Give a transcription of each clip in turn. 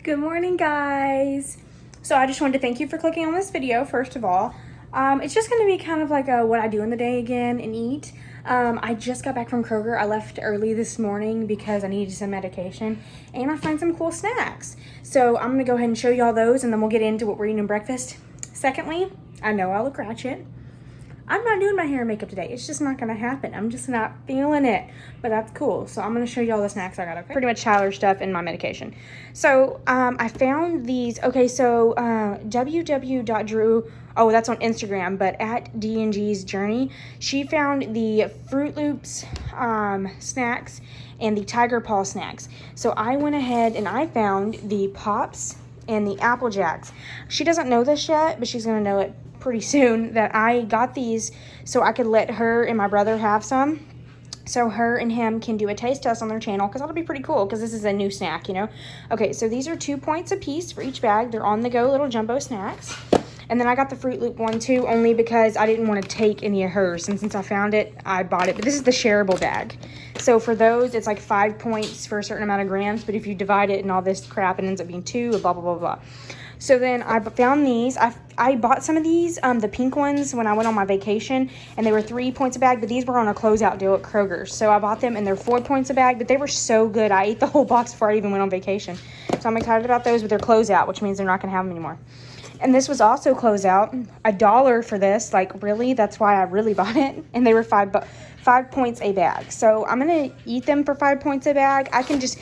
Good morning, guys. So I just wanted to thank you for clicking on this video, first of all. It's just going to be kind of like a what I do in the day again and eat. I just got back from Kroger. I left early this morning because I needed some medication and I find some cool snacks. So I'm going to go ahead and show y'all those and then we'll get into what we're eating breakfast. Secondly, I know I look ratchet. I'm not doing my hair and makeup today. It's just not gonna happen. I'm just not feeling it, but that's cool. So I'm gonna show you all the snacks I got, okay? Pretty much Tyler stuff and my medication. So I found these, okay, so WWW.Drew, oh, that's on Instagram, but at D&G's Journey, she found the Fruit Loops snacks and the Tiger Paw snacks. So I went ahead and I found the Pops and the Apple Jacks. She doesn't know this yet, but she's gonna know it pretty soon, that I got these so I could let her and my brother have some, so her and him can do a taste test on their channel, because that'll be pretty cool because this is a new snack, you know. Okay, so these are 2 points a piece for each bag. They're on the go little jumbo snacks. And then I got the Fruit Loop one too, only because I didn't want to take any of hers, and since I found it, I bought it. But this is the shareable bag. So for those, it's like 5 points for a certain amount of grams, but if you divide it and all this crap, it ends up being 2, blah, blah, blah, blah. So then I found these. I bought some of these, the pink ones, when I went on my vacation, and they were 3 points a bag, but these were on a closeout deal at Kroger's. So I bought them, and they're 4 points a bag, but they were so good. I ate the whole box before I even went on vacation. So I'm excited about those, but they're closeout, which means they're not going to have them anymore. And this was also closeout. $1 for this, like, really? That's why I really bought it. And they were 5 points a bag. So I'm going to eat them for 5 points a bag. I can just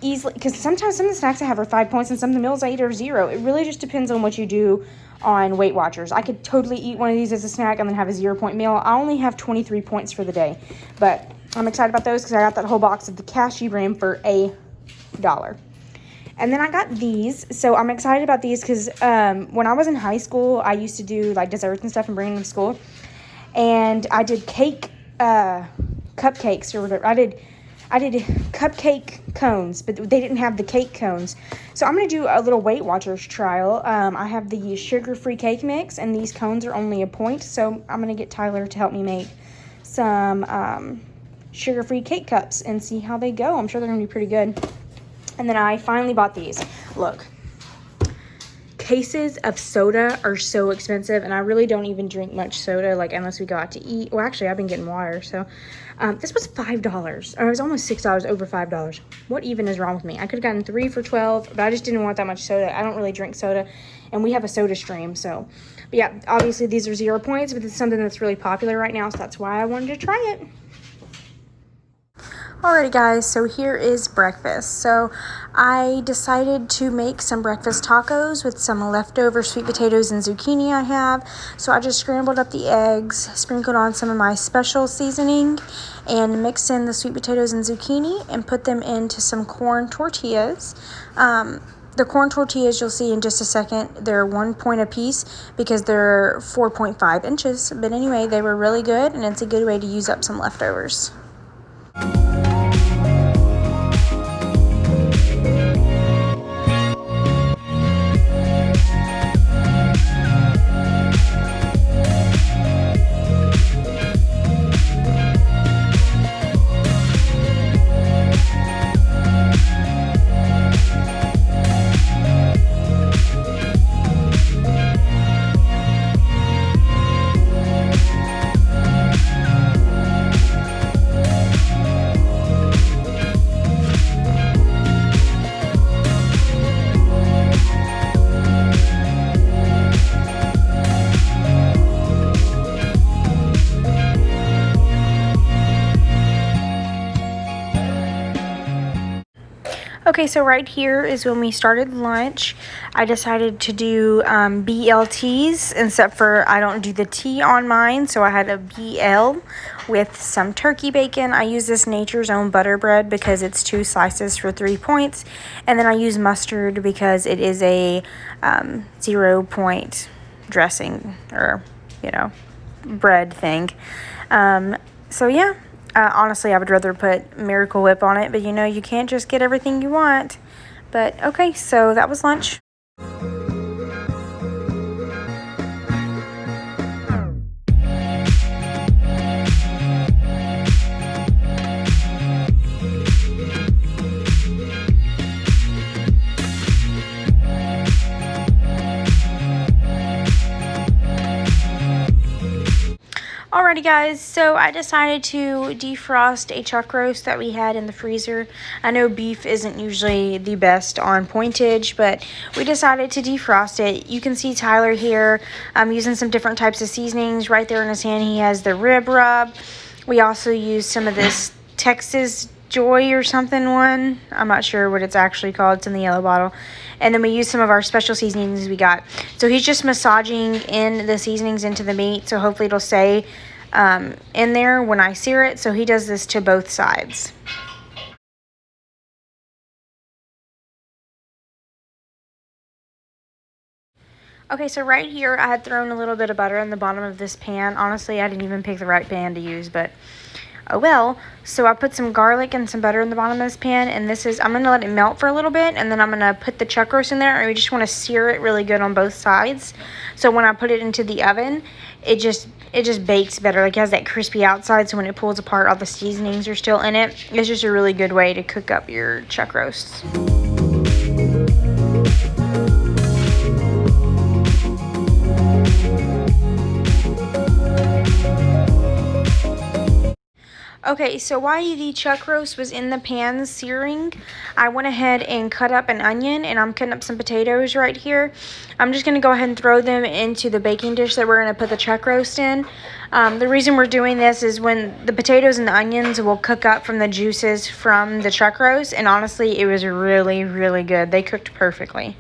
easily, because sometimes some of the snacks I have are 5 points and some of the meals I eat are 0. It really just depends on what you do on Weight Watchers. I could totally eat one of these as a snack and then have a 0-point meal. I only have 23 points for the day, but I'm excited about those because I got that whole box of the cashew brim for $1. And then I got these, so I'm excited about these because when I was in high school, I used to do like desserts and stuff and bring them to school, and I did cupcakes or whatever. I did cupcake cones, but they didn't have the cake cones. So I'm going to do a little Weight Watchers trial. I have the sugar-free cake mix, and these cones are only a point. So I'm going to get Tyler to help me make some sugar-free cake cups and see how they go. I'm sure they're going to be pretty good. And then I finally bought these. Look. Cases of soda are so expensive, and I really don't even drink much soda, like, unless we go out to eat. Well, actually, I've been getting water, so this was $5, or it was almost $6, over $5. What even is wrong with me? I could have gotten 3 for $12, but I just didn't want that much soda. I don't really drink soda, and we have a soda stream, so. But yeah, obviously these are 0 points, but it's something that's really popular right now, so that's why I wanted to try it. Alrighty guys, so here is breakfast. So I decided to make some breakfast tacos with some leftover sweet potatoes and zucchini I have. So I just scrambled up the eggs, sprinkled on some of my special seasoning, and mixed in the sweet potatoes and zucchini and put them into some corn tortillas. The corn tortillas you'll see in just a second, they're 1 point a piece because they're 4.5 inches. But anyway, they were really good, and it's a good way to use up some leftovers. Okay, so right here is when we started lunch. I decided to do BLTs, except for I don't do the T on mine, so I had a BL with some turkey bacon. I use this Nature's Own butter bread because it's 2 slices for 3 points, and then I use mustard because it is a 0-point dressing, or, you know, bread thing. So yeah. Honestly, I would rather put Miracle Whip on it, but you know, you can't just get everything you want. But okay, so that was lunch. Alrighty guys, so I decided to defrost a chuck roast that we had in the freezer. I know beef isn't usually the best on pointage, but we decided to defrost it. You can see Tyler here using some different types of seasonings. Right there in his hand he has the rib rub. We also used some of this Texas Joy or something one. I'm not sure what it's actually called. It's in the yellow bottle. And then we used some of our special seasonings we got. So he's just massaging in the seasonings into the meat. So hopefully it'll stay in there when I sear it. So he does this to both sides. Okay, so right here I had thrown a little bit of butter in the bottom of this pan. Honestly, I didn't even pick the right pan to use, but oh well. So I put some garlic and some butter in the bottom of this pan, and this is, I'm going to let it melt for a little bit, and then I'm going to put the chuck roast in there, and we just want to sear it really good on both sides. So when I put it into the oven, it just bakes better. Like, it has that crispy outside, so when it pulls apart, all the seasonings are still in it. It's just a really good way to cook up your chuck roasts. Okay, so while the chuck roast was in the pan searing, I went ahead and cut up an onion, and I'm cutting up some potatoes right here. I'm just going to go ahead and throw them into the baking dish that we're going to put the chuck roast in. The reason we're doing this is when the potatoes and the onions will cook up from the juices from the chuck roast, and honestly, it was really, really good. They cooked perfectly.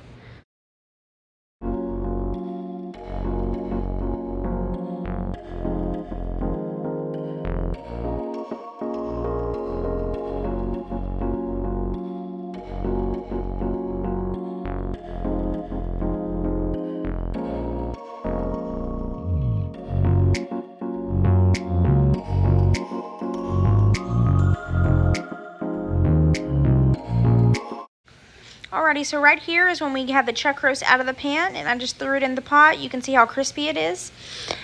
Alrighty, so right here is when we have the chuck roast out of the pan, and I just threw it in the pot. You can see how crispy it is.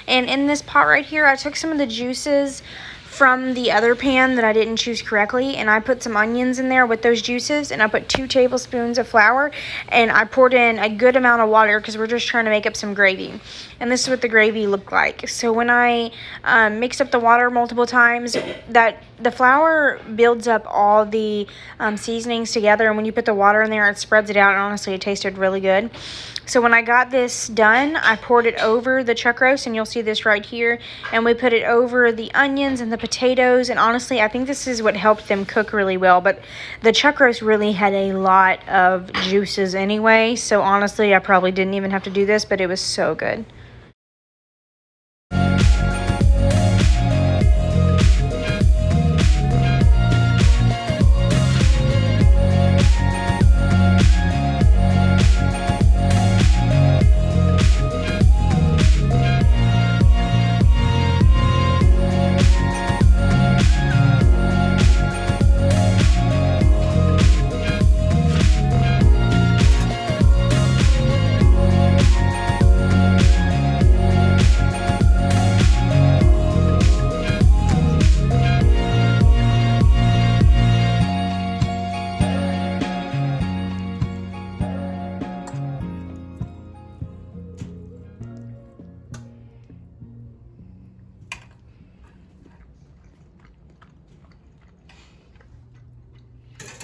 And in this pot right here, I took some of the juices from the other pan that I didn't choose correctly, and I put some onions in there with those juices, and I put 2 tablespoons of flour, and I poured in a good amount of water because we're just trying to make up some gravy. And this is what the gravy looked like. So when I mixed up the water multiple times, that the flour builds up all the seasonings together, and when you put the water in there, it spreads it out, and honestly, it tasted really good. So when I got this done, I poured it over the chuck roast, and you'll see this right here, and we put it over the onions and the potatoes, and honestly, I think this is what helped them cook really well. But the chuck roast really had a lot of juices anyway, so honestly, I probably didn't even have to do this, but it was so good.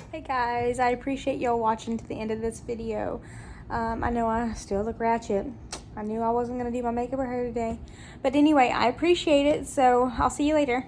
Hey guys, I appreciate y'all watching to the end of this video. I know I still look ratchet. I knew I wasn't going to do my makeup or hair today. But anyway, I appreciate it, so I'll see you later.